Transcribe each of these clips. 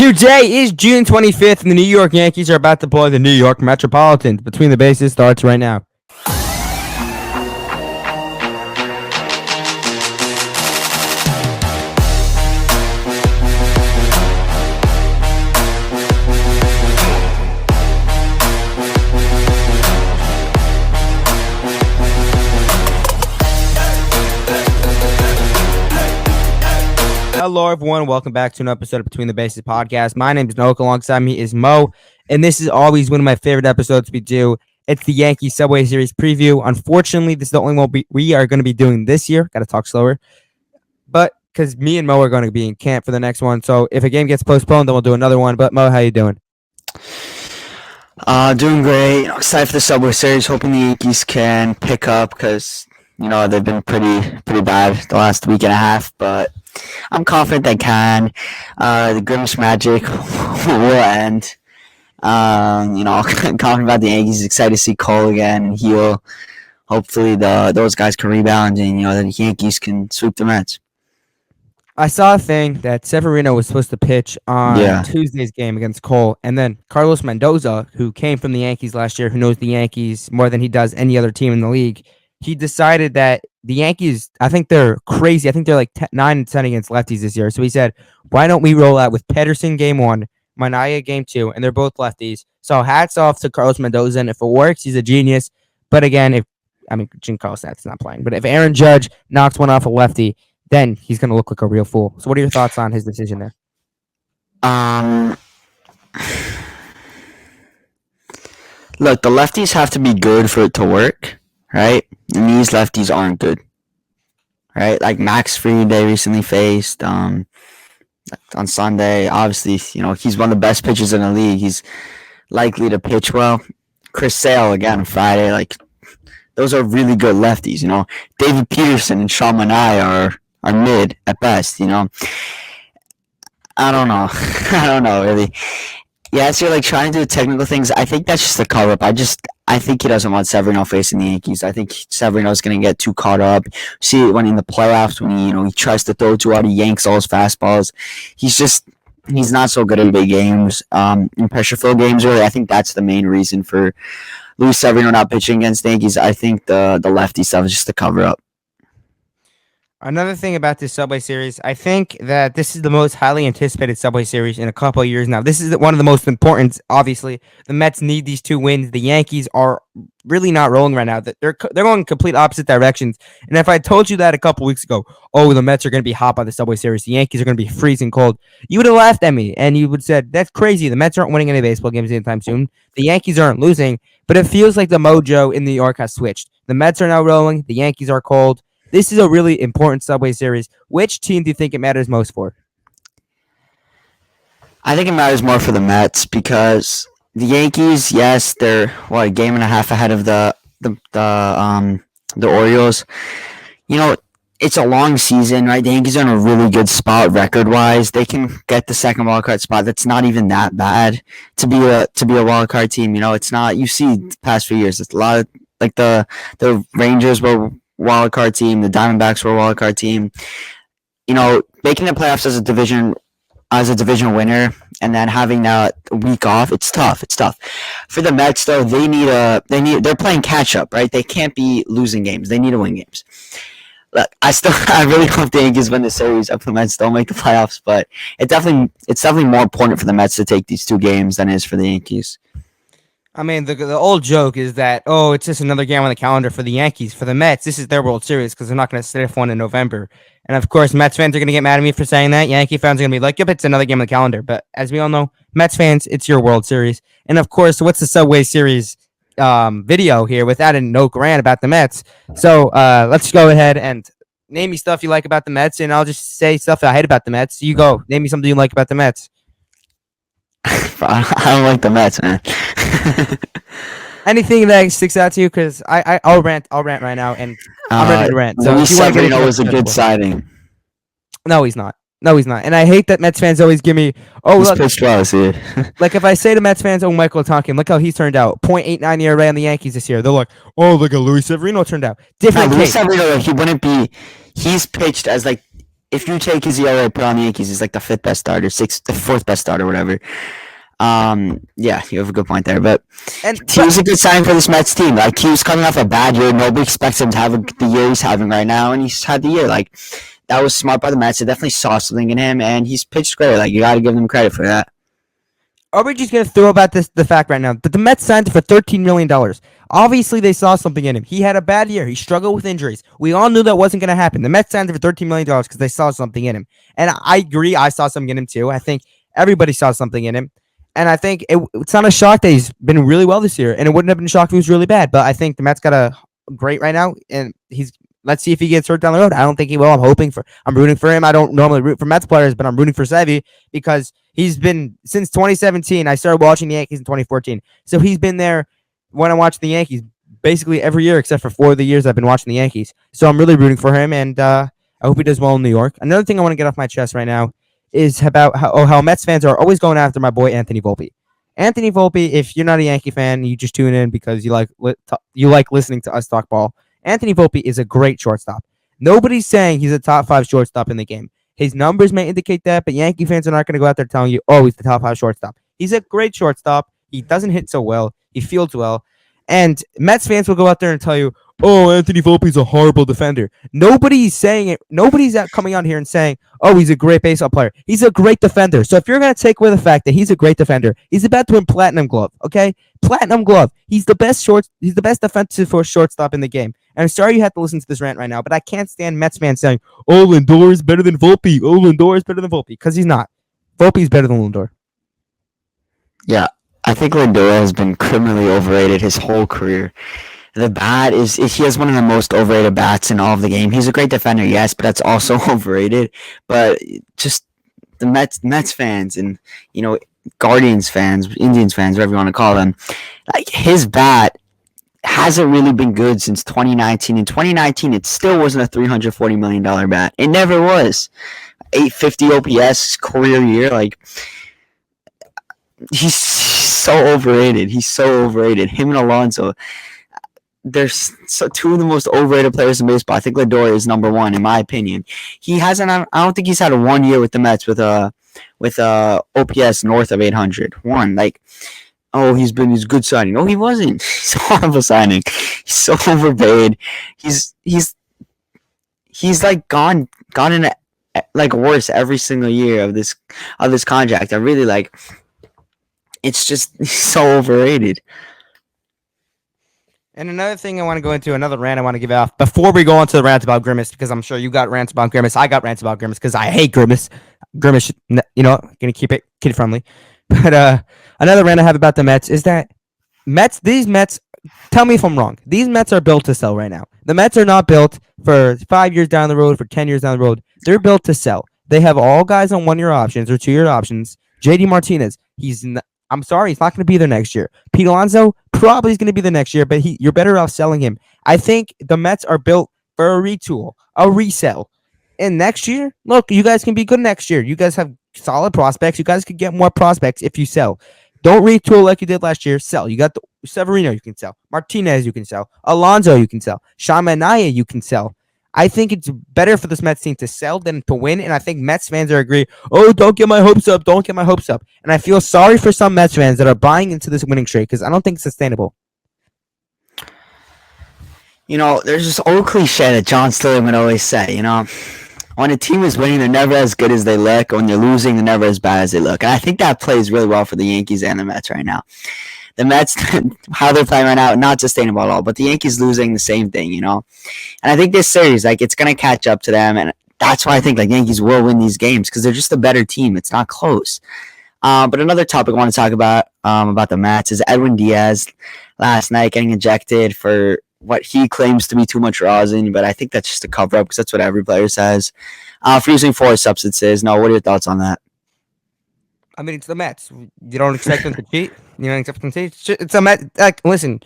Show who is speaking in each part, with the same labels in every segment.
Speaker 1: Today is June 25th, and the New York Yankees are about to play the New York Metropolitans. Between the Bases starts right now. Hello, everyone. Welcome back to an episode of Between the Bases podcast. My name is Noak. Alongside me is Mo, and this is always one of my favorite episodes we do. It's the Yankees Subway Series preview. Unfortunately, this is the only one we are going to be doing this year. Got to talk slower. But because me and Mo are going to be in camp for the next one, so if a game gets postponed, then we'll do another one. But Mo, how you doing?
Speaker 2: Doing great. Excited for the Subway Series. Hoping the Yankees can pick up because they've been pretty bad the last week and a half, but I'm confident they can. The Grimace magic will end. I'm confident about the Yankees. Excited to see Cole again and heal. Hopefully those guys can rebound and the Yankees can sweep the Mets.
Speaker 1: I saw a thing that Severino was supposed to pitch on Tuesday's game against Cole, and then Carlos Mendoza, who came from the Yankees last year, who knows the Yankees more than he does any other team in the league, he decided that the Yankees, I think they're crazy. I think they're like 9-10 against lefties this year. So he said, why don't we roll out with Pederson game 1, Manaea game 2, and they're both lefties. So hats off to Carlos Mendoza, and if it works, he's a genius. But again, Giancarlo Stanton's not playing. But if Aaron Judge knocks one off a lefty, then he's going to look like a real fool. So what are your thoughts on his decision there?
Speaker 2: Look, the lefties have to be good for it to work, right? And these lefties aren't good, right? Like Max Fried, they recently faced on Sunday. Obviously, he's one of the best pitchers in the league. He's likely to pitch well. Chris Sale, again, on Friday. Like, those are really good lefties, David Peterson and Sean Manaea are mid at best, I don't know. I don't know, really. Yeah, so you're trying to do technical things. I think that's just a cover-up. I think he doesn't want Severino facing the Yankees. I think Severino's going to get too caught up. See it when in the playoffs when he tries to throw too hard, he yanks all his fastballs. He's not so good in big games. In pressure-filled games, really, I think that's the main reason for Luis Severino not pitching against the Yankees. I think the lefty stuff is just a cover-up.
Speaker 1: Another thing about this Subway Series, I think that this is the most highly anticipated Subway Series in a couple of years now. This is one of the most important, obviously. The Mets need these 2 wins. The Yankees are really not rolling right now. They're going complete opposite directions. And if I told you that a couple weeks ago, the Mets are going to be hot by the Subway Series, the Yankees are going to be freezing cold, you would have laughed at me, and you would have said, that's crazy. The Mets aren't winning any baseball games anytime soon. The Yankees aren't losing. But it feels like the mojo in New York has switched. The Mets are now rolling. The Yankees are cold. This is a really important Subway Series. Which team do you think it matters most for?
Speaker 2: I think it matters more for the Mets because the Yankees, yes, they're a game and a half ahead of the Orioles. It's a long season, right? The Yankees are in a really good spot record-wise. They can get the second wildcard spot. That's not even that bad to be a wildcard team. It's not. You see, the past few years, it's a lot of the Rangers were wildcard team, the Diamondbacks were a wildcard team. Making the playoffs as a division winner and then having that week off, it's tough. For the Mets though, they're playing catch up, right? They can't be losing games. They need to win games. Look, I really hope the Yankees win the series if the Mets don't make the playoffs, but it's definitely more important for the Mets to take these 2 games than it is for the Yankees.
Speaker 1: I mean, the old joke is that, it's just another game on the calendar for the Yankees. For the Mets, this is their World Series because they're not going to sniff one in November. And, of course, Mets fans are going to get mad at me for saying that. Yankee fans are going to be like, yep, it's another game on the calendar. But as we all know, Mets fans, it's your World Series. And, of course, what's the Subway Series video here without a no rant about the Mets? So let's go ahead and name me stuff you like about the Mets, and I'll just say stuff that I hate about the Mets. You go. Name me something you like about the Mets.
Speaker 2: I don't like the Mets, man.
Speaker 1: Anything that sticks out to you? Because I'll rant right now, and I'm ready to rant.
Speaker 2: So Severino was a good signing.
Speaker 1: No, he's not. And I hate that Mets fans always give me,
Speaker 2: he's pitched well this year.
Speaker 1: Like if I say to Mets fans, Michael Tonkin, look how he's turned out. .89 ERA on the Yankees this year. They're like, look how Luis Severino turned out. Different case.
Speaker 2: Luis Severino, he wouldn't be. He's pitched as if you take his ERA, put on the Yankees, he's like the fifth best starter, the fourth best starter, whatever. Yeah, you have a good point there, but he was a good sign for this Mets team. Like, he was coming off a bad year. Nobody expects him to have the year he's having right now, and he's had the year. Like, that was smart by the Mets. They definitely saw something in him, and he's pitched great. Like, you got to give them credit for that.
Speaker 1: Are we just gonna throw about the fact right now that the Mets signed him for $13 million? Obviously, they saw something in him. He had a bad year. He struggled with injuries. We all knew that wasn't gonna happen. The Mets signed him for $13 million because they saw something in him. And I agree, I saw something in him too. I think everybody saw something in him. And I think it's not a shock that he's been really well this year. And it wouldn't have been a shock if he was really bad. But I think the Mets got a great right now, and let's see if he gets hurt down the road. I don't think he will. I'm rooting for him. I don't normally root for Mets players, but I'm rooting for Sevy because he's been since 2017. I started watching the Yankees in 2014. So he's been there when I watch the Yankees basically every year except for 4 of the years I've been watching the Yankees. So I'm really rooting for him, and I hope he does well in New York. Another thing I want to get off my chest right now is about how Mets fans are always going after my boy Anthony Volpe. Anthony Volpe, if you're not a Yankee fan, you just tune in because you like listening to us talk ball. Anthony Volpe is a great shortstop. Nobody's saying he's a top 5 shortstop in the game. His numbers may indicate that, but Yankee fans are not going to go out there telling you, oh, he's the top 5 shortstop. He's a great shortstop. He doesn't hit so well. He fields well. And Mets fans will go out there and tell you, oh, Anthony Volpe's a horrible defender. Nobody's saying it. Nobody's coming out here and saying, oh, he's a great baseball player. He's a great defender. So if you're going to take away the fact that he's a great defender, he's about to win Platinum Glove, okay? Platinum Glove. He's the best defensive shortstop in the game. And I'm sorry you have to listen to this rant right now, but I can't stand Mets fans saying, oh, Lindor is better than Volpe. Oh, Lindor is better than Volpe. Because he's not. Volpe's better than Lindor.
Speaker 2: Yeah, I think Lindor has been criminally overrated his whole career. The bat is he has one of the most overrated bats in all of the game. He's a great defender, yes, but that's also overrated. But just the Mets fans and Guardians fans, Indians fans, whatever you want to call them, like, his bat hasn't really been good since 2019. In 2019, it still wasn't a $340 million bat. It never was. 850 OPS career year, like, he's so overrated. He's so overrated. Him and Alonso, they're two of the most overrated players in baseball. I think Lindor is number one in my opinion. He hasn't. I don't think he's had a 1 year with the Mets with OPS north of 800. Oh, he's a good signing. No, he wasn't. He's a horrible signing. He's so overpaid. He's like gone in like worse every single year of this contract. I really like. It's just so overrated.
Speaker 1: And another thing I want to go into, another rant I want to give off before we go on to the rant about Grimace, because I'm sure you got rants about Grimace. I got rants about Grimace because I hate Grimace. Grimace, gonna keep it kid friendly. But another rant I have about the Mets is that these Mets, tell me if I'm wrong. These Mets are built to sell right now. The Mets are not built for 5 years down the road, for 10 years down the road. They're built to sell. They have all guys on 1 year options or 2 year options. JD Martinez, I'm sorry, he's not going to be there next year. Pete Alonso probably is going to be there next year, but you're better off selling him. I think the Mets are built for a retool, a resell. And next year, look, you guys can be good next year. You guys have solid prospects. You guys could get more prospects if you sell. Don't retool like you did last year. Sell. You got the Severino you can sell. Martinez you can sell. Alonso you can sell. Sean Manaea you can sell. I think it's better for this Mets team to sell than to win, and I think Mets fans are agree. Oh, don't get my hopes up. Don't get my hopes up. And I feel sorry for some Mets fans that are buying into this winning streak because I don't think it's sustainable.
Speaker 2: There's this old cliche that John Stiller would always say, when a team is winning, they're never as good as they look. When they're losing, they're never as bad as they look. And I think that plays really well for the Yankees and the Mets right now. The Mets, how they're playing right now, not sustainable at all. But the Yankees losing, the same thing, And I think this series, it's going to catch up to them. And that's why I think, Yankees will win these games because they're just a better team. It's not close. But another topic I want to talk about the Mets is Edwin Diaz last night getting ejected for what he claims to be too much rosin. But I think that's just a cover-up because that's what every player says. For using 4 substances. No, what are your thoughts on that?
Speaker 1: I mean, it's the Mets. You don't expect them to cheat. You don't expect them to cheat. It's a Mets. Listen,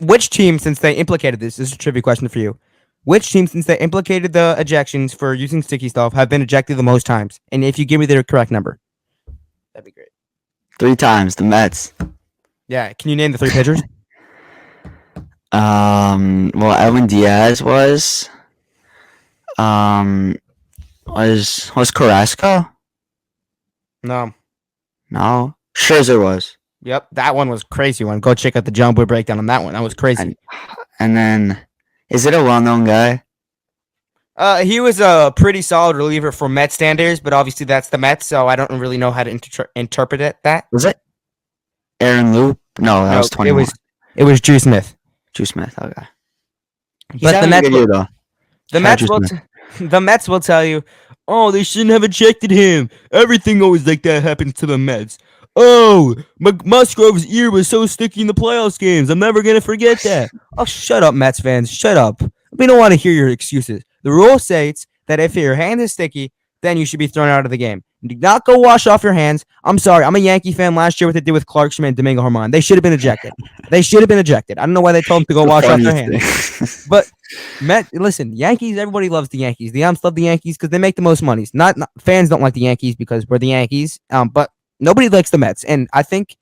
Speaker 1: which team, since they implicated this is a trivia question for you. Which team, since they implicated the ejections for using sticky stuff, have been ejected the most times? And if you give me their correct number, that'd be great.
Speaker 2: 3 times, the Mets.
Speaker 1: Yeah, can you name the 3 pitchers?
Speaker 2: Well, Edwin Diaz was. Was Carrasco?
Speaker 1: No.
Speaker 2: No. Scherzer was.
Speaker 1: Yep, that one was crazy one. Go check out the John Boy breakdown on that one. That was crazy.
Speaker 2: And then, is it a well-known guy?
Speaker 1: He was a pretty solid reliever for Mets standards, but obviously that's the Mets, so I don't really know how to interpret that.
Speaker 2: Was it Aaron Loop? No, that was 21.
Speaker 1: It was Drew Smith.
Speaker 2: Drew Smith. Okay.
Speaker 1: But the Mets,
Speaker 2: The
Speaker 1: the Mets will tell you, oh, they shouldn't have ejected him. Everything always like that happens to the Mets. Oh, Musgrove's ear was so sticky in the playoffs games. I'm never gonna forget that. Oh, shut up, Mets fans. Shut up. We don't want to hear your excuses. The rule states that if your hand is sticky, then you should be thrown out of the game. Do not go wash off your hands. I'm sorry. I'm a Yankee fan. Last year, what they did with Clark Schmidt and Domingo Germán, they should have been ejected. I don't know why they told them to go wash off their hands. But listen, Yankees. Everybody loves the Yankees. The Amps love the Yankees because they make the most money. Not fans don't like the Yankees because we're the Yankees. But nobody likes the Mets, and I think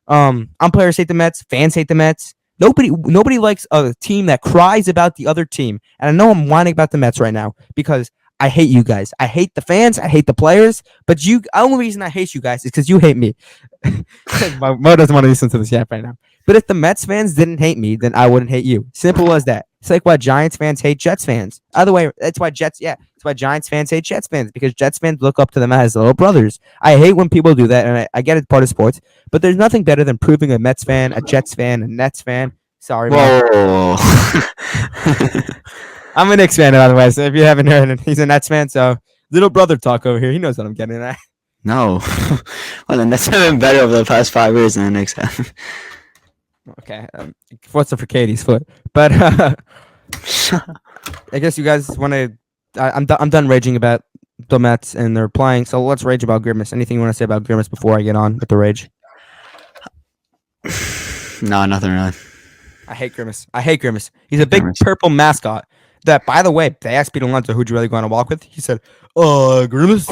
Speaker 1: umpires hate the Mets. Fans hate the Mets. Nobody likes a team that cries about the other team. And I know I'm whining about the Mets right now because I hate you guys. I hate the fans. I hate the players. But the only reason I hate you guys is because you hate me. Mo doesn't want to listen to this yet right now. But if the Mets fans didn't hate me, then I wouldn't hate you. Simple as that. It's like why Giants fans hate Jets fans. Other way, that's why it's why Giants fans hate Jets fans because Jets fans look up to them as little brothers. I hate when people do that, and I get it's part of sports, but there's nothing better than proving a Mets fan, a Jets fan, a Nets fan. Sorry,
Speaker 2: whoa.
Speaker 1: I'm a Knicks fan, by the way, so if you haven't heard it, he's a Nets fan, so little brother talk over here. He knows what I'm getting at.
Speaker 2: No. Well, the Nets have been better over the past 5 years than the Knicks have.
Speaker 1: Okay. What's up for Katie's foot? But I guess you guys want to. I'm done raging about the Mets and they're playing. So let's rage about Grimace. Anything you want to say about Grimace before I get on with the rage?
Speaker 2: No, nothing really.
Speaker 1: I hate Grimace. He's a big purple mascot. That, by the way, they asked Pete Alonso who'd you really going to walk with. He said, Grimace.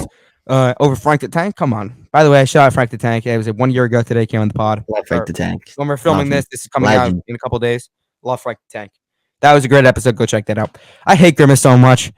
Speaker 1: Over Frank the Tank. Come on. By the way, I shot Frank the Tank. It was 1 year ago today. Came on the pod.
Speaker 2: Love Frank the Tank.
Speaker 1: When we're filming this is coming out in a couple days. Love Frank the Tank. That was a great episode. Go check that out. I hate Grimace so much.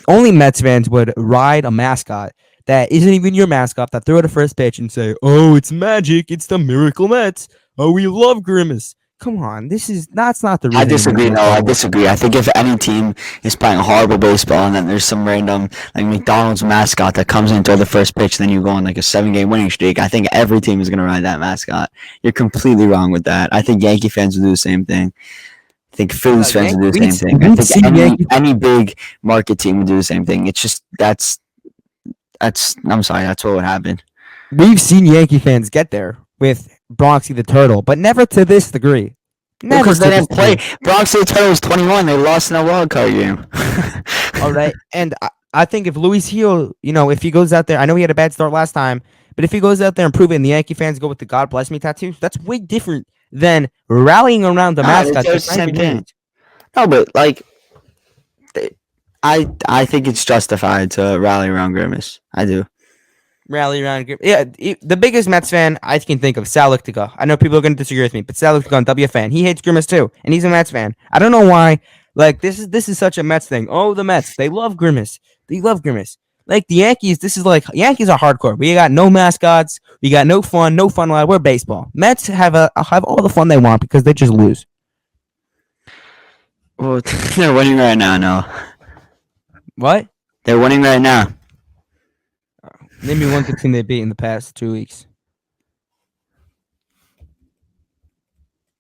Speaker 1: Only Mets fans would ride a mascot that isn't even your mascot that throw it a first pitch and say, "Oh, it's magic. It's the Miracle Mets. Oh, we love Grimace." Come on, that's not the reason.
Speaker 2: I disagree. No, I disagree. I think if any team is playing horrible baseball and then there's some random like McDonald's mascot that comes in throw the first pitch, then you go on like a 7-game winning streak. I think every team is gonna ride that mascot. You're completely wrong with that. I think Yankee fans will do the same thing. I think Phillies fans will do the same thing. I think any big market team would do the same thing. It's just that's. I'm sorry. That's what would happen.
Speaker 1: We've seen Yankee fans get there with Bronxy the Turtle, but never to this degree.
Speaker 2: Because they didn't play. Bronxy the Turtle was 21. They lost in a wild card game.
Speaker 1: All right, and I think if Luis Gil, if he goes out there, I know he had a bad start last time, but if he goes out there and prove it, and the Yankee fans go with the God Bless Me tattoo, that's way different than rallying around the mascot.
Speaker 2: It's the same thing. No, but like, I think it's justified to rally around Grimace. I do.
Speaker 1: Rally around. Yeah, the biggest Mets fan I can think of, Sal Lictica. I know people are going to disagree with me, but Sal Lictica on WFAN, he hates Grimace too, and he's a Mets fan. I don't know why. Like this is such a Mets thing. Oh, the Mets, they love Grimace. They love Grimace. Like the Yankees, this is like Yankees are hardcore. We got no mascots. We got no fun allowed. We're baseball. Mets have all the fun they want because they just lose.
Speaker 2: Well, they're winning right now. No.
Speaker 1: What?
Speaker 2: They're winning right now.
Speaker 1: Name me one good team they beat in the past 2 weeks.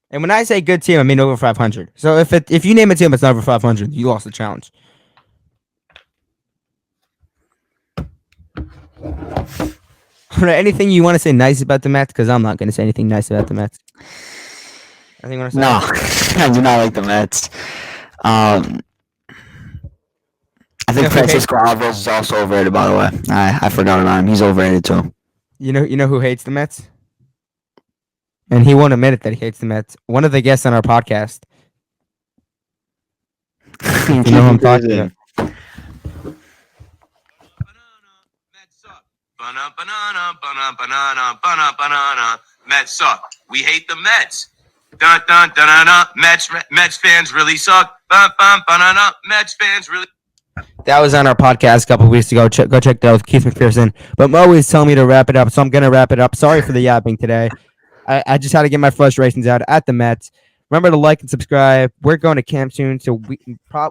Speaker 1: And when I say good team, I mean over 500. So if you name a team that's not over 500, you lost the challenge. Anything you want to say nice about the Mets? Because I'm not going to say anything nice about the Mets. Anything you want to say?
Speaker 2: No, I do not like the Mets. I think Francisco Alvarez is also overrated, by the way. I forgot about him. He's overrated too.
Speaker 1: You know who hates the Mets? And he won't admit it that he hates the Mets. One of the guests on our podcast. You know who I'm talking about.
Speaker 3: Banana. Mets suck. We hate the Mets. Dun dun dun dun dun. Mets fans really suck. Banana. Mets fans really.
Speaker 1: That was on our podcast a couple of weeks ago. Go check that out with Keith McPherson. But Mo is telling me to wrap it up, so I'm going to wrap it up. Sorry for the yapping today. I just had to get my frustrations out at the Mets. Remember to like and subscribe. We're going to camp soon, so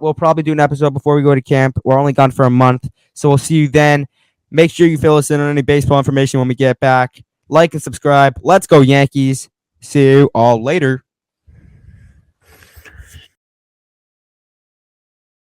Speaker 1: we'll probably do an episode before we go to camp. We're only gone for a month, so we'll see you then. Make sure you fill us in on any baseball information when we get back. Like and subscribe. Let's go, Yankees. See you all later.